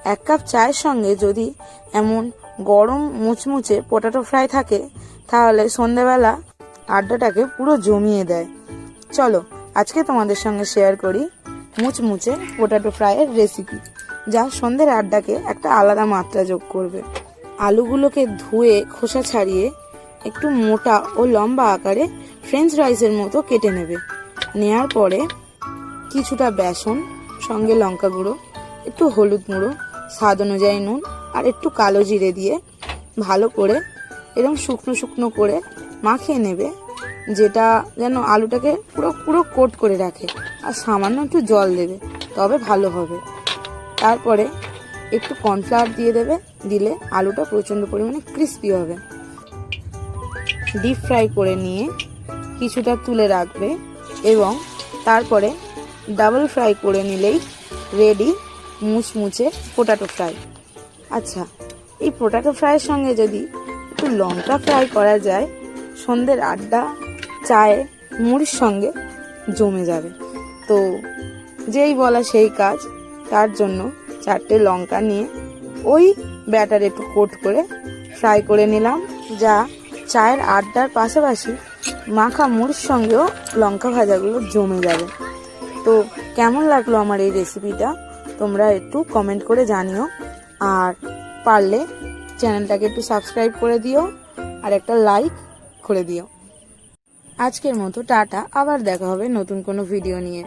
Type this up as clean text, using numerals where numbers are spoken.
1 cup চায়ের সঙ্গে যদি এমন গরম মুচমুচে পটেটো ফ্রাই থাকে তাহলে সন্ধ্যেবেলা আড্ডাটাকে পুরো জমিয়ে দেয়। চলো আজকে তোমাদের সঙ্গে শেয়ার করি মুচমুচে পটেটো ফ্রাইয়ের রেসিপি, যা সন্ধ্যের আড্ডাকে একটা আলাদা মাত্রা যোগ করবে। আলুগুলোকে ধুয়ে খোসা ছাড়িয়ে একটু মোটা ও লম্বা আকারে ফ্রেঞ্চ রাইসের মতো কেটে নেবে। নেয়ার পরে কিছুটা বেসন, সঙ্গে লঙ্কা গুঁড়ো, একটু হলুদ গুঁড়ো, স্বাদ অনুযায়ী নুন আর একটু কালো জিরে দিয়ে ভালো করে এরকম শুকনো শুকনো করে মাখিয়ে নেবে, যেটা যেন আলুটাকে পুরো পুরো কোট করে রাখে। আর সামান্য একটু জল দেবে, তবে ভালো হবে। তারপরে একটু কর্নফ্লাওয়ার দিয়ে দেবে, দিলে আলুটা প্রচণ্ড পরিমাণে ক্রিস্পি হবে। ডিপ ফ্রাই করে নিয়ে কিছুটা তুলে রাখবে এবং তারপরে ডাবল ফ্রাই করে নিলেই রেডি মুচমুচে পটেটো ফ্রাই। আচ্ছা, এই পটেটো ফ্রাইয়ের সঙ্গে যদি একটু লঙ্কা ফ্রাই করা যায়, সন্ধ্যের আড্ডা চায়ে মুড়ির সঙ্গে জমে যাবে। তো যেই বলা সেই কাজ, তার জন্য 4টে লঙ্কা নিয়ে ওই ব্যাটারে একটু কোট করে ফ্রাই করে নিলাম, যা চায়ের আড্ডার পাশাপাশি মাখা মুড়ির সঙ্গেও লঙ্কা ভাজাগুলো জমে যাবে। তো কেমন লাগলো আমার এই রেসিপিটা তোমরা একটু কমেন্ট করে জানিও, আর পারলে চ্যানেলটাকে একটু সাবস্ক্রাইব করে দিও আর একটা লাইক করে দিও। আজকের মতো টাটা, আবার দেখা হবে নতুন কোনো ভিডিও নিয়ে।